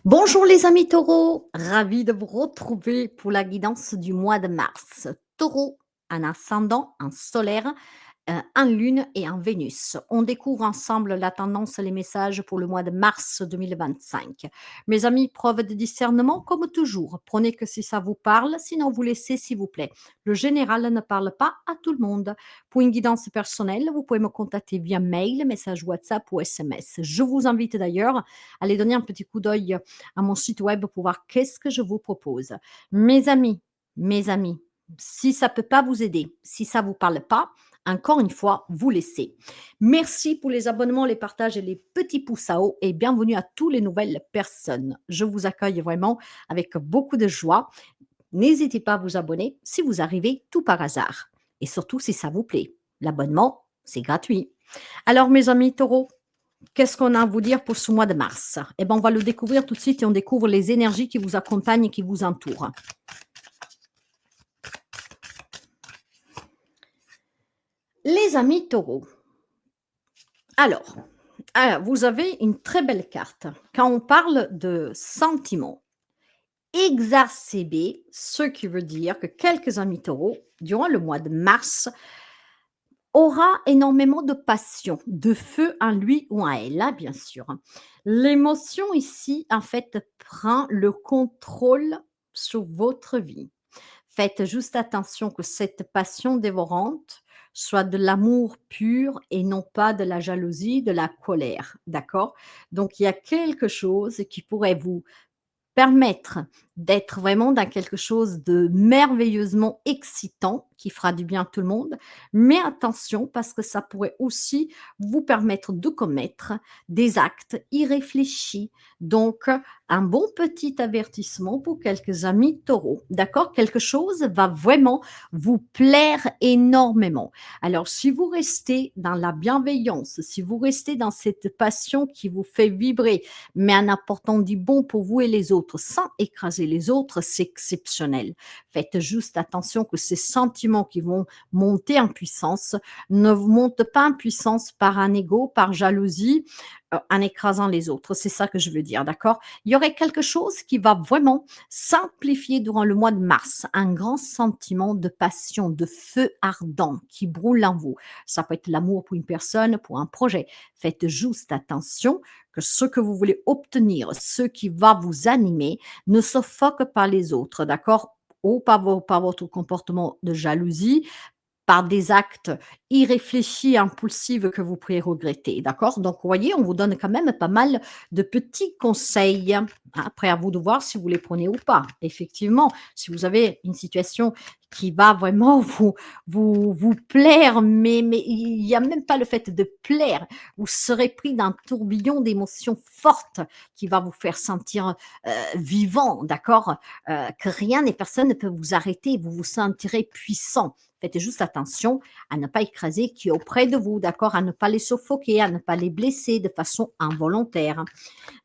Bonjour les amis taureaux, ravi de vous retrouver pour la guidance du mois de mars. Taureau, un ascendant, un solaire, un lune et un Vénus. On découvre ensemble la tendance, les messages pour le mois de mars 2025. Mes amis, preuve de discernement comme toujours. Prenez que si ça vous parle, sinon vous laissez s'il vous plaît. Le général ne parle pas à tout le monde. Pour une guidance personnelle, vous pouvez me contacter via mail, message WhatsApp ou SMS. Je vous invite d'ailleurs à aller donner un petit coup d'œil à mon site web pour voir qu'est-ce que je vous propose. Mes amis, si ça ne peut pas vous aider, si ça ne vous parle pas, encore une fois, vous laissez. Merci pour les abonnements, les partages et les petits pouces à haut et bienvenue à toutes les nouvelles personnes. Je vous accueille vraiment avec beaucoup de joie. N'hésitez pas à vous abonner si vous arrivez tout par hasard et surtout si ça vous plaît. L'abonnement, c'est gratuit. Alors mes amis taureaux, qu'est-ce qu'on a à vous dire pour ce mois de mars? Eh bien, on va le découvrir tout de suite et on découvre les énergies qui vous accompagnent et qui vous entourent. Les amis taureaux. Alors, vous avez une très belle carte. Quand on parle de sentiments exacerbés, ce qui veut dire que quelques amis taureaux, durant le mois de mars, aura énormément de passion, de feu en lui ou en elle, hein, bien sûr. L'émotion ici, en fait, prend le contrôle sur votre vie. Faites juste attention que cette passion dévorante soit de l'amour pur et non pas de la jalousie, de la colère, d'accord? Donc il y a quelque chose qui pourrait vous permettre d'être vraiment dans quelque chose de merveilleusement excitant, qui fera du bien à tout le monde. Mais attention, parce que ça pourrait aussi vous permettre de commettre des actes irréfléchis. Donc, un bon petit avertissement pour quelques amis taureaux. D'accord? Quelque chose va vraiment vous plaire énormément. Alors, si vous restez dans la bienveillance, si vous restez dans cette passion qui vous fait vibrer, mais en apportant du bon pour vous et les autres, sans écraser les autres, c'est exceptionnel. Faites juste attention que ces sentiments qui vont monter en puissance ne montent pas en puissance par un ego, par jalousie, en écrasant les autres. C'est ça que je veux dire, d'accord? Il y aurait quelque chose qui va vraiment s'amplifier durant le mois de mars, un grand sentiment de passion, de feu ardent qui brûle en vous. Ça peut être l'amour pour une personne, pour un projet. Faites juste attention que ce que vous voulez obtenir, ce qui va vous animer, ne suffoque pas les autres, d'accord? Ou par votre comportement de jalousie, par des actes irréfléchis, impulsifs que vous pourriez regretter, d'accord? Donc, vous voyez, on vous donne quand même pas mal de petits conseils. Hein. Après, à vous de voir si vous les prenez ou pas. Effectivement, si vous avez une situation qui va vraiment vous plaire, mais il n'y a même pas le fait de plaire. Vous serez pris d'un tourbillon d'émotions fortes qui va vous faire sentir vivant, d'accord? Que rien et personne ne peut vous arrêter. Vous vous sentirez puissant. Faites juste attention à ne pas écraser qui est auprès de vous, d'accord? À ne pas les suffoquer, à ne pas les blesser de façon involontaire.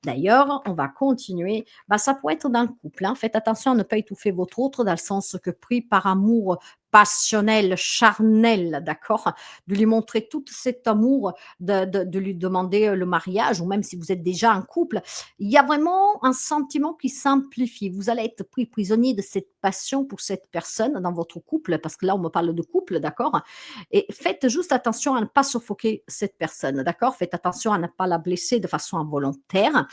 D'ailleurs, on va continuer. Bah, ça pourrait être dans le couple. Hein. Faites attention à ne pas étouffer votre autre dans le sens que pris par amour passionnel, charnel, d'accord, de lui montrer tout cet amour, de lui demander le mariage, ou même si vous êtes déjà en couple, il y a vraiment un sentiment qui s'amplifie. Vous allez être pris prisonnier de cette passion pour cette personne dans votre couple, parce que là, on me parle de couple, d'accord, et faites juste attention à ne pas suffoquer cette personne, d'accord, faites attention à ne pas la blesser de façon involontaire,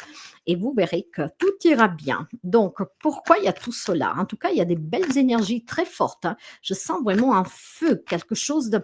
et vous verrez que tout ira bien. Donc, pourquoi il y a tout cela? En tout cas, il y a des belles énergies très fortes. Hein. Je sens vraiment un feu, quelque chose de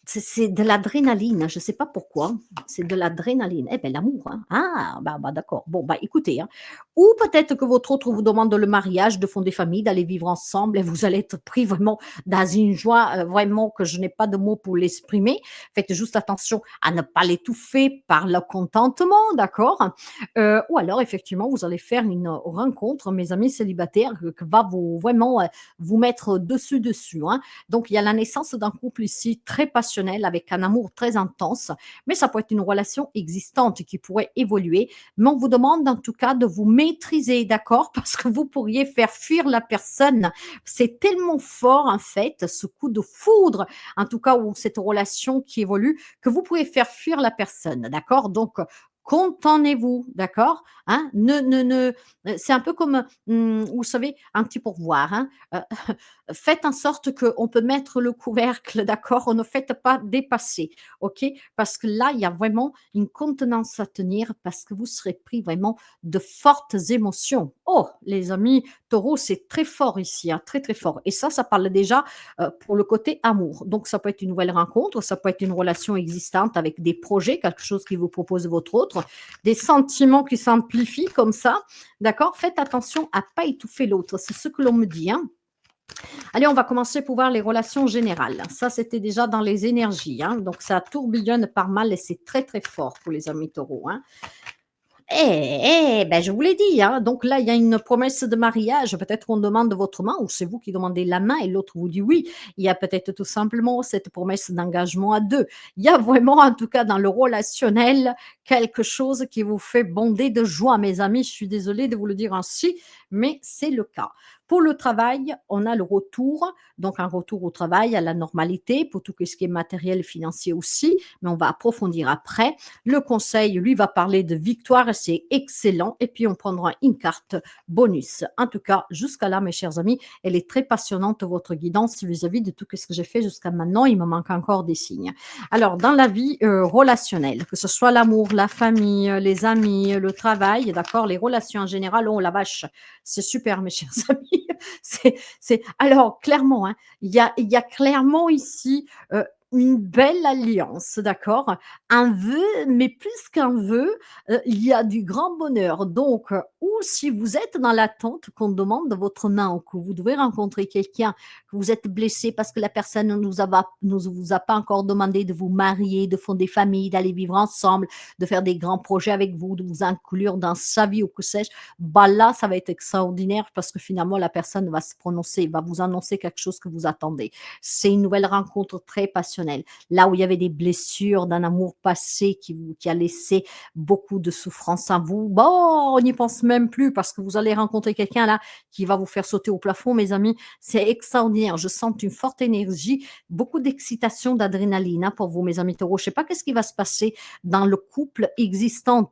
c'est de l'adrénaline, je ne sais pas pourquoi, c'est de l'adrénaline. Eh bien, l'amour, hein. Ah, bah d'accord. Bon, bah écoutez, hein. Ou peut-être que votre autre vous demande le mariage, de fonder famille, d'aller vivre ensemble et vous allez être pris vraiment dans une joie, vraiment que je n'ai pas de mots pour l'exprimer. Faites juste attention à ne pas l'étouffer par le contentement, d'accord? Ou alors effectivement, vous allez faire une rencontre, mes amis célibataires, que va vous vraiment, vous mettre dessus, hein. Donc, il y a la naissance d'un couple ici très passionnel avec un amour très intense, mais ça peut être une relation existante qui pourrait évoluer. Mais on vous demande en tout cas de vous maîtriser, d'accord? Parce que vous pourriez faire fuir la personne. C'est tellement fort en fait, ce coup de foudre, en tout cas, ou cette relation qui évolue, que vous pouvez faire fuir la personne, d'accord? Donc, Contenez-vous, d'accord? Hein? C'est un peu comme, vous savez, un petit pourboire, hein? Faites en sorte qu'on peut mettre le couvercle, d'accord? Ne faites pas dépasser, OK? Parce que là, il y a vraiment une contenance à tenir parce que vous serez pris vraiment de fortes émotions. Oh, les amis taureaux, c'est très fort ici, hein, très, très fort. Et ça parle déjà pour le côté amour. Donc, ça peut être une nouvelle rencontre, ça peut être une relation existante avec des projets, quelque chose qui vous propose votre autre, des sentiments qui s'amplifient comme ça, d'accord? Faites attention à pas étouffer l'autre, c'est ce que l'on me dit, hein. Allez, on va commencer pour voir les relations générales. Ça, c'était déjà dans les énergies, hein. Donc, ça tourbillonne par mal et c'est très, très fort pour les amis taureaux, hein. Ben, je vous l'ai dit, hein. Donc là, il y a une promesse de mariage. Peut-être qu'on demande votre main ou c'est vous qui demandez la main et l'autre vous dit oui. Il y a peut-être tout simplement cette promesse d'engagement à deux. Il y a vraiment, en tout cas, dans le relationnel, quelque chose qui vous fait bonder de joie, mes amis. Je suis désolée de vous le dire ainsi, mais c'est le cas. Pour le travail, on a le retour, donc un retour au travail, à la normalité, pour tout ce qui est matériel et financier aussi, mais on va approfondir après. Le conseil, lui, va parler de victoire, c'est excellent. Et puis, on prendra une carte bonus. En tout cas, jusqu'à là, mes chers amis, elle est très passionnante, votre guidance vis-à-vis de tout ce que j'ai fait jusqu'à maintenant. Il me manque encore des signes. Alors, dans la vie relationnelle, que ce soit l'amour, la famille, les amis, le travail, d'accord, les relations en général, oh la vache, c'est super, mes chers amis. Alors, clairement, hein, il y a clairement ici une belle alliance, d'accord? Un vœu, mais plus qu'un vœu, il y a du grand bonheur. Donc, ou si vous êtes dans l'attente qu'on demande votre main ou que vous devez rencontrer quelqu'un, que vous êtes blessé parce que la personne ne vous a pas encore demandé de vous marier, de fonder famille, d'aller vivre ensemble, de faire des grands projets avec vous, de vous inclure dans sa vie ou que sais-je, bah là, ça va être extraordinaire parce que finalement, la personne va se prononcer, va vous annoncer quelque chose que vous attendez. C'est une nouvelle rencontre très passionnelle. Là où il y avait des blessures d'un amour passé qui a laissé beaucoup de souffrance en vous, bon, on n'y pense même plus parce que vous allez rencontrer quelqu'un là qui va vous faire sauter au plafond, mes amis. C'est extraordinaire. Je sens une forte énergie, beaucoup d'excitation, d'adrénaline, hein, pour vous, mes amis taureaux. Je ne sais pas qu'est-ce qui va se passer dans le couple existant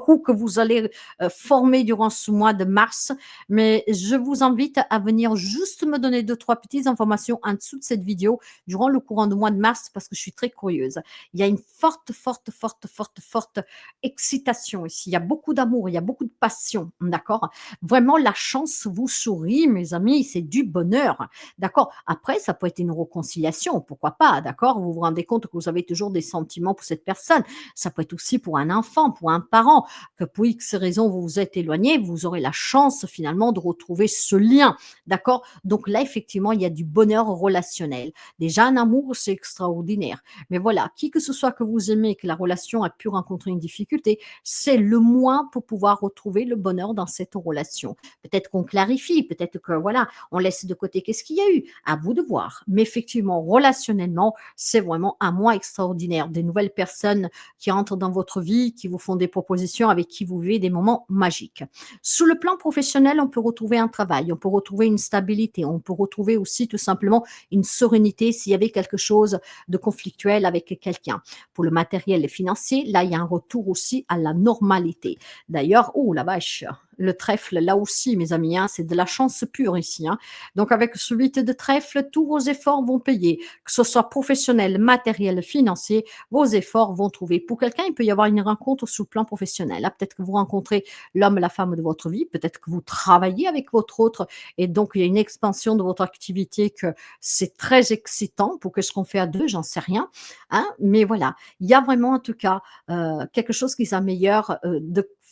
ou que vous allez former durant ce mois de mars, mais je vous invite à venir juste me donner deux, trois petites informations en dessous de cette vidéo durant le courant du mois de mars parce que je suis très curieuse. Il y a une forte, forte, forte, forte, forte excitation ici. Il y a beaucoup d'amour, il y a beaucoup de passion, d'accord? Vraiment, la chance vous sourit, mes amis, c'est du bonheur, d'accord? Après, ça peut être une réconciliation, pourquoi pas, d'accord? Vous vous rendez compte que vous avez toujours des sentiments pour cette personne. Ça peut être aussi pour un enfant, pour un parent, que pour X raison vous vous êtes éloigné, vous aurez la chance finalement de retrouver ce lien, d'accord? Donc là, effectivement, il y a du bonheur relationnel. Déjà, un amour, c'est extraordinaire. Mais voilà, qui que ce soit que vous aimez, que la relation a pu rencontrer une difficulté, c'est le moins pour pouvoir retrouver le bonheur dans cette relation. Peut-être qu'on clarifie, peut-être que voilà, on laisse de côté qu'est-ce qu'il y a eu, à vous de voir. Mais effectivement, relationnellement, c'est vraiment un mois extraordinaire. Des nouvelles personnes qui entrent dans votre vie, qui vous font des propositions, avec qui vous vivez des moments magiques. Sur le plan professionnel, on peut retrouver un travail, on peut retrouver une stabilité, on peut retrouver aussi tout simplement une sérénité s'il y avait quelque chose de conflictuel avec quelqu'un. Pour le matériel et financier, là, il y a un retour aussi à la normalité. D'ailleurs, oh la vache, le trèfle, là aussi, mes amis, hein, c'est de la chance pure ici, hein. Donc, avec ce 8 de trèfle, tous vos efforts vont payer, que ce soit professionnel, matériel, financier, vos efforts vont trouver. Pour quelqu'un, il peut y avoir une rencontre sur le plan professionnel. Là, peut-être que vous rencontrez l'homme, la femme de votre vie, peut-être que vous travaillez avec votre autre et donc il y a une expansion de votre activité que c'est très excitant pour que ce qu'on fait à deux, j'en sais rien, hein, mais voilà, il y a vraiment en tout cas quelque chose qui s'améliore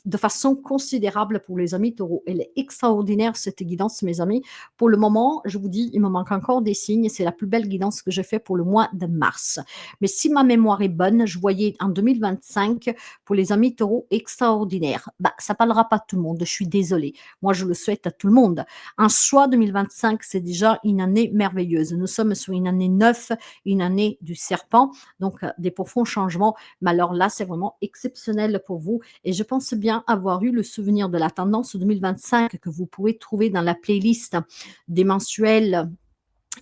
de façon considérable pour les amis taureaux. Elle est extraordinaire, cette guidance, mes amis. Pour le moment, je vous dis, il me manque encore des signes. C'est la plus belle guidance que j'ai fait pour le mois de mars. Mais si ma mémoire est bonne, je voyais en 2025 pour les amis taureaux extraordinaire. Bah, ça parlera pas à tout le monde, je suis désolée. Moi, je le souhaite à tout le monde. En soi, 2025, c'est déjà une année merveilleuse. Nous sommes sur une année neuve, une année du serpent, donc des profonds changements. Mais alors là, c'est vraiment exceptionnel pour vous. Et je pense bien avoir eu le souvenir de la tendance 2025 que vous pouvez trouver dans la playlist des mensuels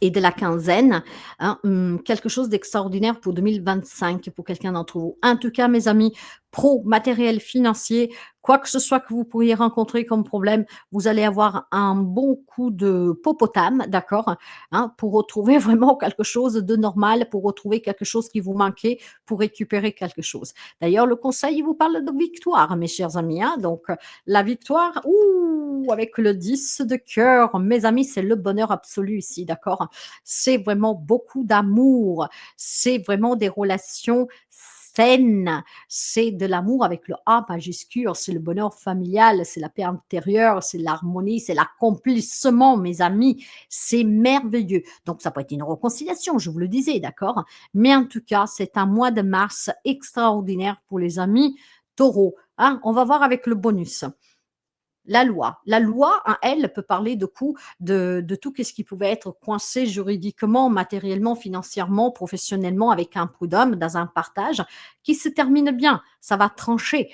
et de la quinzaine, hein, quelque chose d'extraordinaire pour 2025 pour quelqu'un d'entre vous. En tout cas, mes amis, pro, matériel, financier, quoi que ce soit que vous pourriez rencontrer comme problème, vous allez avoir un bon coup de popotam, d'accord, hein, pour retrouver vraiment quelque chose de normal, pour retrouver quelque chose qui vous manquait, pour récupérer quelque chose. D'ailleurs, le conseil, il vous parle de victoire, mes chers amis, hein, donc la victoire, ouh, avec le 10 de cœur, mes amis, c'est le bonheur absolu ici, d'accord? C'est vraiment beaucoup d'amour, c'est vraiment des relations saines, c'est de l'amour avec le A majuscule, c'est le bonheur familial, c'est la paix intérieure, c'est l'harmonie, c'est l'accomplissement, mes amis, c'est merveilleux. Donc ça peut être une réconciliation, je vous le disais, d'accord? Mais en tout cas, c'est un mois de mars extraordinaire pour les amis taureaux, hein? On va voir avec le bonus. La loi, hein, elle peut parler de coups de tout ce qui pouvait être coincé juridiquement, matériellement, financièrement, professionnellement avec un prud'homme dans un partage qui se termine bien. Ça va trancher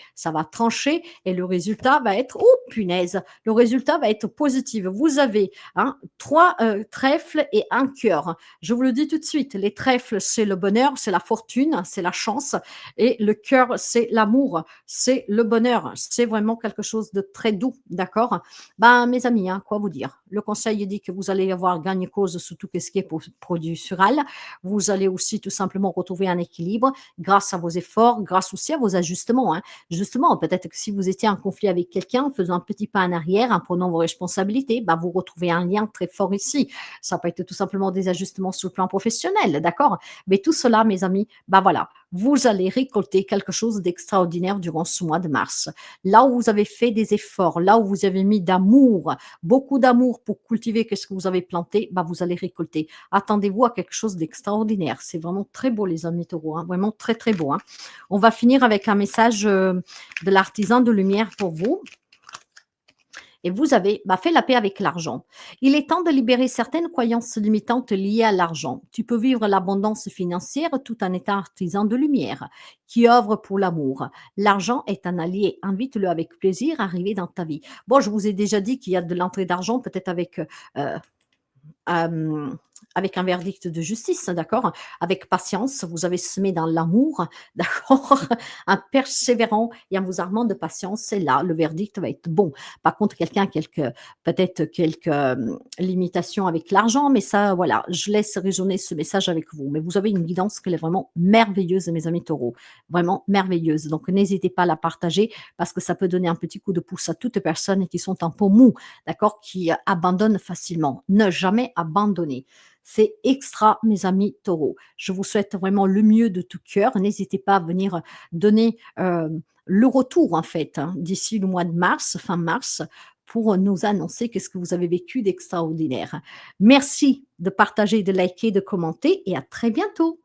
et le résultat va être oh punaise, le résultat va être positif. Vous avez, hein, 3 trèfles et un cœur. Je vous le dis tout de suite, les trèfles, c'est le bonheur, c'est la fortune, c'est la chance et le cœur, c'est l'amour, c'est le bonheur, c'est vraiment quelque chose de très doux, d'accord? Ben, mes amis, hein, quoi vous dire? Le conseil dit que vous allez avoir gagne cause sur tout ce qui est produit sural. Vous allez aussi tout simplement retrouver un équilibre grâce à vos efforts, grâce aussi à vos ajustements, hein. Justement, peut-être que si vous étiez en conflit avec quelqu'un, faisant un petit pas en arrière, en prenant vos responsabilités, ben, vous retrouvez un lien très fort ici. Ça peut être tout simplement des ajustements sur le plan professionnel, d'accord? Mais tout cela, mes amis, ben voilà, vous allez récolter quelque chose d'extraordinaire durant ce mois de mars. Là où vous avez fait des efforts, là où vous avez mis d'amour, beaucoup d'amour pour cultiver ce que vous avez planté, bah, vous allez récolter. Attendez-vous à quelque chose d'extraordinaire. C'est vraiment très beau, les amis taureaux, hein, vraiment très, très beau, hein. On va finir avec un message de l'artisan de lumière pour vous. Et vous avez fait la paix avec l'argent. Il est temps de libérer certaines croyances limitantes liées à l'argent. Tu peux vivre l'abondance financière tout en étant artisan de lumière, qui œuvre pour l'amour. L'argent est un allié. Invite-le avec plaisir à arriver dans ta vie. Bon, je vous ai déjà dit qu'il y a de l'entrée d'argent, peut-être euh, euh, avec un verdict de justice, d'accord? Avec patience, vous avez semé dans l'amour, d'accord? En persévérant et en vous armant de patience, c'est là, le verdict va être bon. Par contre, quelqu'un a peut-être quelques limitations avec l'argent, mais ça, voilà, je laisse résonner ce message avec vous. Mais vous avez une guidance qui est vraiment merveilleuse, mes amis taureaux, vraiment merveilleuse. Donc, n'hésitez pas à la partager parce que ça peut donner un petit coup de pouce à toutes les personnes qui sont en peau mou, d'accord, qui abandonnent facilement. Ne jamais abandonner. C'est extra, mes amis taureaux. Je vous souhaite vraiment le mieux de tout cœur. N'hésitez pas à venir donner le retour, en fait, hein, d'ici le mois de mars, fin mars, pour nous annoncer qu'est-ce que vous avez vécu d'extraordinaire. Merci de partager, de liker, de commenter et à très bientôt.